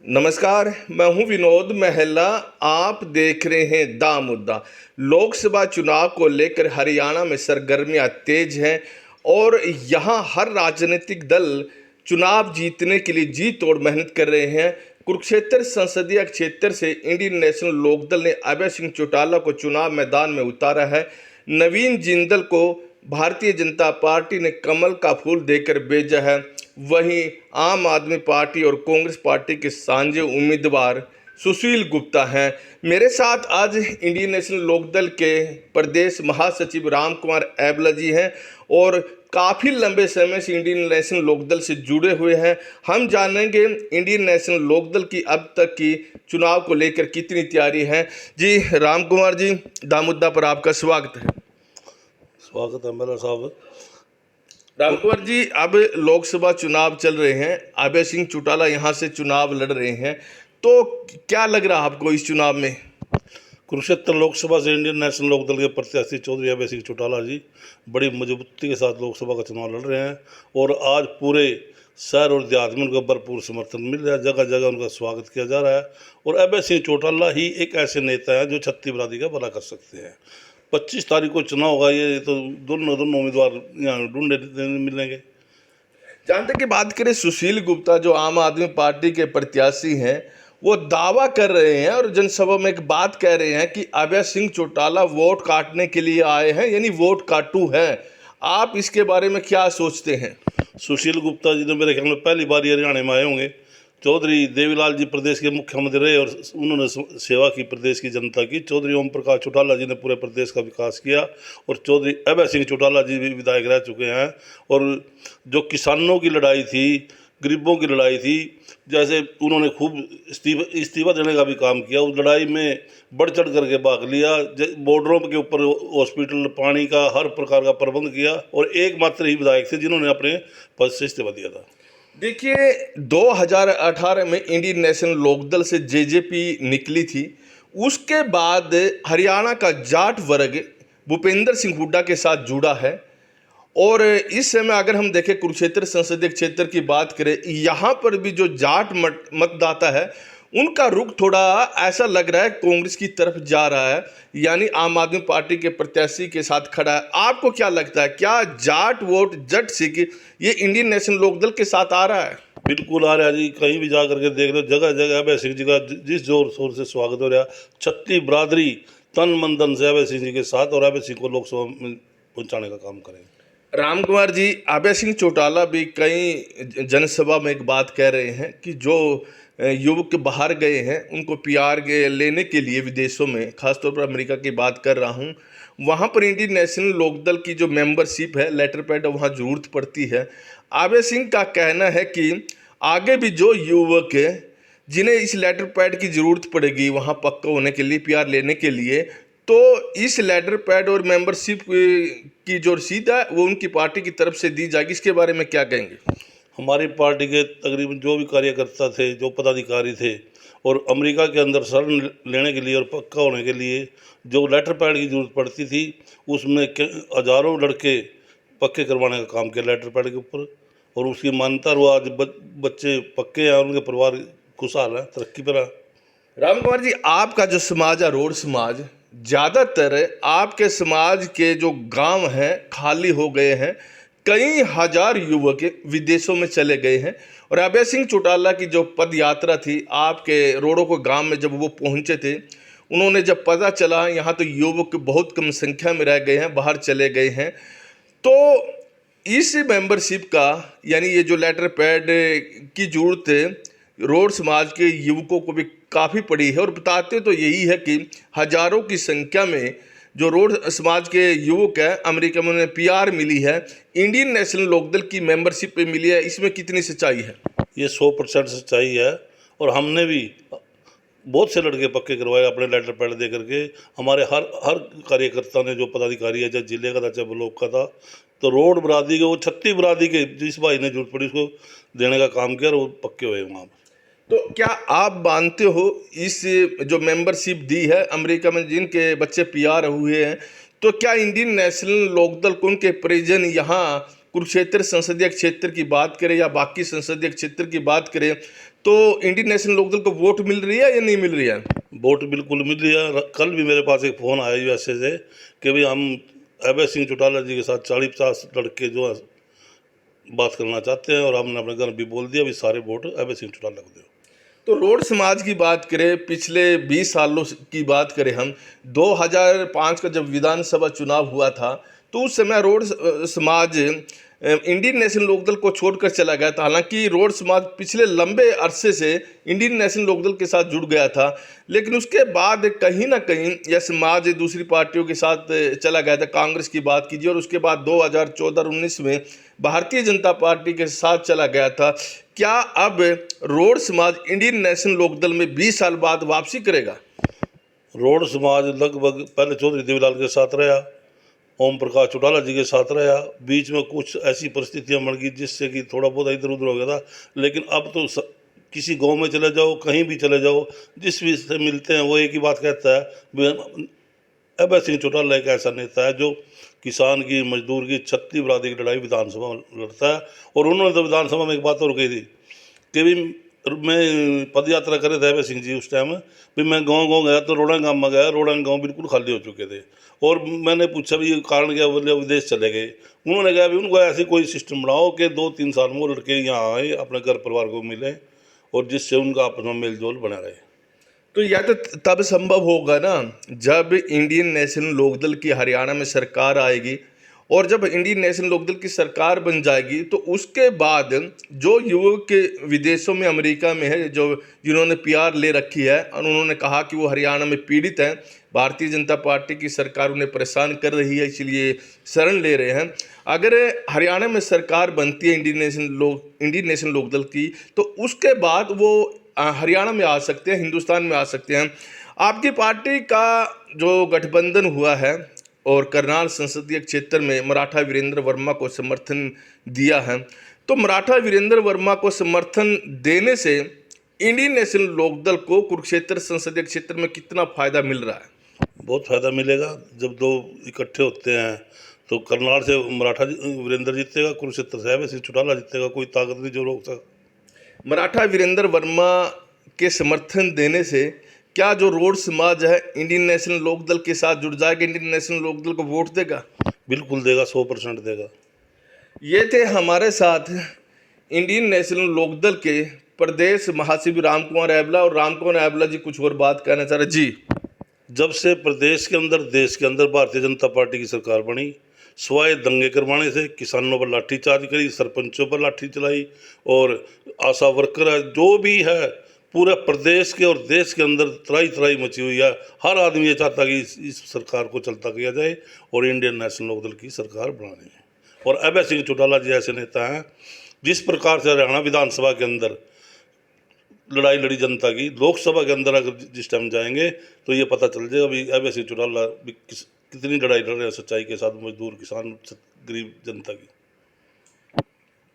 नमस्कार, मैं हूं विनोद महला। आप देख रहे हैं दा मुद्दा। लोकसभा चुनाव को लेकर हरियाणा में सरगर्मियां तेज हैं और यहां हर राजनीतिक दल चुनाव जीतने के लिए जी तोड़ मेहनत कर रहे हैं। कुरुक्षेत्र संसदीय क्षेत्र से इंडियन नेशनल लोकदल ने अभय सिंह चौटाला को चुनाव मैदान में उतारा है। नवीन जिंदल को भारतीय जनता पार्टी ने कमल का फूल देकर भेजा है। वहीं आम आदमी पार्टी और कांग्रेस पार्टी के साझे उम्मीदवार सुशील गुप्ता हैं। मेरे साथ आज इंडियन नेशनल लोकदल के प्रदेश महासचिव राम कुमार ऐबला जी हैं और काफ़ी लंबे समय से इंडियन नेशनल लोकदल से जुड़े हुए हैं। हम जानेंगे इंडियन नेशनल लोकदल की अब तक की चुनाव को लेकर कितनी तैयारी है। जी राम कुमार जी, दामुद्दा पर आपका स्वागत है। स्वागत है मेरा साहब। राम कुमार जी, अब लोकसभा चुनाव चल रहे हैं, अभय सिंह चौटाला यहाँ से चुनाव लड़ रहे हैं, तो क्या लग रहा है आपको इस चुनाव में? कुरुक्षेत्र लोकसभा से इंडियन नेशनल लोकदल के प्रत्याशी चौधरी अभय सिंह चौटाला जी बड़ी मजबूती के साथ लोकसभा का चुनाव लड़ रहे हैं और आज पूरे शहर और देहात में उनका भरपूर समर्थन मिल रहा है। जगह जगह उनका स्वागत किया जा रहा है और अभय सिंह चौटाला ही एक ऐसे नेता हैं जो छत्ती बरादरी का भला कर सकते हैं। 25 तारीख को चुनाव होगा, ये तो दोनों उम्मीदवार यहाँ ढूंढे मिलेंगे। जहाँ तक की बात करें, सुशील गुप्ता जो आम आदमी पार्टी के प्रत्याशी हैं, वो दावा कर रहे हैं और जनसभा में एक बात कह रहे हैं कि अभय सिंह चौटाला वोट काटने के लिए आए हैं, यानी वोट काटू हैं। आप इसके बारे में क्या सोचते हैं? सुशील गुप्ता जी तो मेरे ख्याल में पहली बार हरियाणा में आए होंगे। चौधरी देवीलाल जी प्रदेश के मुख्यमंत्री रहे और उन्होंने सेवा की प्रदेश की जनता की। चौधरी ओम प्रकाश चौटाला जी ने पूरे प्रदेश का विकास किया और चौधरी अभय सिंह चौटाला जी भी विधायक रह चुके हैं। और जो किसानों की लड़ाई थी, गरीबों की लड़ाई थी, जैसे उन्होंने खूब इस्तीफा देने का भी काम किया। उस लड़ाई में बढ़ चढ़ करके भाग लिया। बॉर्डरों के ऊपर हॉस्पिटल, पानी का हर प्रकार का प्रबंध किया और एकमात्र ही विधायक थे जिन्होंने अपने पद से इस्तीफा दिया था। देखिए, 2018 में इंडियन नेशनल लोकदल से जेजेपी निकली थी। उसके बाद हरियाणा का जाट वर्ग भूपेंद्र सिंह हुड्डा के साथ जुड़ा है और इस समय अगर हम देखें कुरुक्षेत्र संसदीय क्षेत्र की बात करें, यहाँ पर भी जो जाट मतदाता है उनका रुख थोड़ा ऐसा लग रहा है कांग्रेस की तरफ जा रहा है, यानी आम आदमी पार्टी के प्रत्याशी के साथ खड़ा है। आपको क्या लगता है, क्या जाट वोट जट सिख ये इंडियन नेशनल लोकदल के साथ आ रहा है? बिल्कुल आ रहा है जी। कहीं भी जा करके देख लो, जगह जगह अभय सिंह जी का जिस जोर शोर से स्वागत हो रहा है। छत्ती बरादरी तन मन धन से अभय सिंह जी के साथ और अभय सिंह को लोकसभा में पहुंचाने का काम करेंगे। राम कुमार जी, अभय सिंह चौटाला भी कई जनसभा में एक बात कह रहे हैं कि जो युवक बाहर गए हैं उनको पीआर लेने के लिए विदेशों में, खासतौर पर अमेरिका की बात कर रहा हूं, वहां पर इंडियन नेशनल लोकदल की जो मेंबरशिप है, लेटर पैड, वहां जरूरत पड़ती है। अभय सिंह का कहना है कि आगे भी जो युवक जिन्हें इस लेटर पैड की जरूरत पड़ेगी वहां पक्का होने के लिए, पीआर लेने के लिए, तो इस लेटर पैड और मेंबरशिप की जो रसीद है वो उनकी पार्टी की तरफ से दी जाएगी। इसके बारे में क्या कहेंगे? हमारी पार्टी के तकरीबन जो भी कार्यकर्ता थे, जो पदाधिकारी थे, और अमेरिका के अंदर शरण लेने के लिए और पक्का होने के लिए जो लेटर पैड की जरूरत पड़ती थी, उसमें हजारों लड़के पक्के करवाने का काम किया लेटर पैड के ऊपर और उसकी मान्यता हुआ। आज बच्चे पक्के हैं, उनके परिवार खुशहाल है, तरक्की पर है। राम कुमार जी, आपका जो समाज है, रोड समाज, ज़्यादातर आपके समाज के जो गांव हैं खाली हो गए हैं। कई हजार युवक विदेशों में चले गए हैं और अभय सिंह चौटाला की जो पद यात्रा थी आपके रोडों को गांव में जब वो पहुंचे थे, उन्होंने जब पता चला यहाँ तो युवक बहुत कम संख्या में रह गए हैं, बाहर चले गए हैं, तो इस मेंबरशिप का, यानी ये जो लेटर पैड की जरूरत रोड समाज के युवकों को भी काफ़ी पड़ी है और बताते तो यही है कि हजारों की संख्या में जो रोड समाज के युवक हैं अमेरिका में उन्हें पीआर मिली है, इंडियन नेशनल लोकदल की मेंबरशिप पे मिली है। इसमें कितनी सच्चाई है? ये 100% सच्चाई है और हमने भी बहुत से लड़के पक्के करवाए अपने लेटर पैड दे करके। हमारे हर कार्यकर्ता ने, जो पदाधिकारी है, चाहे जिले का था चाहे ब्लॉक का था, तो रोड बरादरी के, वो छत्ती बरादरी के जिस भाई ने जरूरत पड़ी उसको देने का काम किया और वो पक्के हुए वहाँ पर। तो क्या आप मानते हो इस जो मेंबरशिप दी है अमेरिका में जिनके बच्चे पीआर हुए हैं, तो क्या इंडियन नेशनल लोकदल को उनके परिजन यहाँ कुरुक्षेत्र संसदीय क्षेत्र की बात करें या बाकी संसदीय क्षेत्र की बात करें, तो इंडियन नेशनल लोकदल को वोट मिल रही है या नहीं मिल रही है? वोट बिल्कुल मिल रही है। कल भी मेरे पास एक फ़ोन आया यूएसए से कि भाई हम अभय सिंह चौटाला जी के साथ 40-50 लड़के जो है बात करना चाहते हैं, और हमने अपने घर भी बोल दिया भी सारे वोट अभय सिंह चौटाला को दो। तो रोड समाज की बात करें, पिछले 20 सालों की बात करें हम, 2005 का जब विधानसभा चुनाव हुआ था, तो उस समय रोड समाज इंडियन नेशनल लोकदल को छोड़कर चला गया था। हालांकि रोड समाज पिछले लंबे अरसे से इंडियन नेशनल लोकदल के साथ जुड़ गया था, लेकिन उसके बाद कहीं ना कहीं यह समाज दूसरी पार्टियों के साथ चला गया था। कांग्रेस की बात कीजिए, और उसके बाद 2014-19 में भारतीय जनता पार्टी के साथ चला गया था। क्या अब रोड समाज इंडियन नेशनल लोकदल में 20 साल बाद वापसी करेगा? रोड समाज लगभग पहले चौधरी देवीलाल के साथ रहा, ओम प्रकाश चौटाला जी के साथ रहा, बीच में कुछ ऐसी परिस्थितियां बन गई जिससे कि थोड़ा बहुत इधर उधर हो गया था। लेकिन अब तो किसी गांव में चले जाओ, कहीं भी चले जाओ, जिस भी से मिलते हैं वो एक ही बात कहता है, अभय सिंह चौटाला एक ऐसा नेता है जो किसान की, मजदूर की, छत्ती बरादरी की लड़ाई विधानसभा में लड़ता है। और उन्होंने तो विधानसभा में एक बात और कही थी कि भी मैं पद यात्रा करे थे अभय सिंह जी उस टाइम, भी मैं गांव गया तो रोड़ा गांव में गया, रोड़ा गांव बिल्कुल खाली हो चुके थे। और मैंने पूछा भी ये कारण क्या, बोले विदेश चले गए। उन्होंने कहा भी उनको ऐसे कोई सिस्टम बनाओ कि 2-3 साल में वो लड़के यहाँ आए, अपने घर परिवार को मिले, और जिससे उनका आपस में मेल जोल बना रहे। तो यह तो तब संभव होगा ना जब इंडियन नेशनल लोकदल की हरियाणा में सरकार आएगी, और जब इंडियन नेशनल लोकदल की सरकार बन जाएगी तो उसके बाद जो युवक विदेशों में, अमेरिका में है, जो जिन्होंने पीआर ले रखी है, और उन्होंने कहा कि वो हरियाणा में पीड़ित हैं, भारतीय जनता पार्टी की सरकार उन्हें परेशान कर रही है, इसलिए शरण ले रहे हैं। अगर हरियाणा में सरकार बनती है इंडियन नेशनल लोकदल की, तो उसके बाद वो हरियाणा में आ सकते हैं, हिंदुस्तान में आ सकते हैं। आपकी पार्टी का जो गठबंधन हुआ है और करनाल संसदीय क्षेत्र में मराठा वीरेंद्र वर्मा को समर्थन दिया है, तो मराठा वीरेंद्र वर्मा को समर्थन देने से इंडियन नेशनल लोकदल को कुरुक्षेत्र संसदीय क्षेत्र में कितना फायदा मिल रहा है? बहुत फ़ायदा मिलेगा। जब दो इकट्ठे होते हैं तो करनाल से मराठा वीरेंद्र जीतेगा, कुरुक्षेत्र से अभय सिंह चौटाला जीतेगा, कोई ताकत नहीं जो रोक सकता। मराठा वीरेंद्र वर्मा के समर्थन देने से क्या जो रोड समाज है इंडियन नेशनल लोकदल के साथ जुड़ जाएगा, इंडियन नेशनल लोकदल को वोट देगा? बिल्कुल देगा, 100% देगा। ये थे हमारे साथ इंडियन नेशनल लोकदल के प्रदेश महासचिव राम कुमार ऐबला, और राम कुमार ऐबला जी कुछ और बात कहना चाह रहे जी। जब से प्रदेश के अंदर, देश के अंदर भारतीय जनता पार्टी की सरकार बनी, स्वाय दंगे करवाने से किसानों पर लाठीचार्ज करी, सरपंचों पर लाठी चलाई, और आशा वर्कर है, जो भी है पूरे प्रदेश के और देश के अंदर त्राही त्राही मची हुई है। हर आदमी ये चाहता कि इस सरकार को चलता किया जाए और इंडियन नेशनल लोकदल की सरकार बनानी है। और अभय सिंह चौटाला जी ऐसे नेता हैं, जिस प्रकार से हरियाणा विधानसभा के अंदर लड़ाई लड़ी जनता की, लोकसभा के अंदर अगर जिस टाइम जाएंगे तो ये पता चल जाएगा भी अभय सिंह चौटाला कितनी लड़ाई लड़ रहे हैं सच्चाई के साथ, मजदूर, किसान, गरीब जनता की।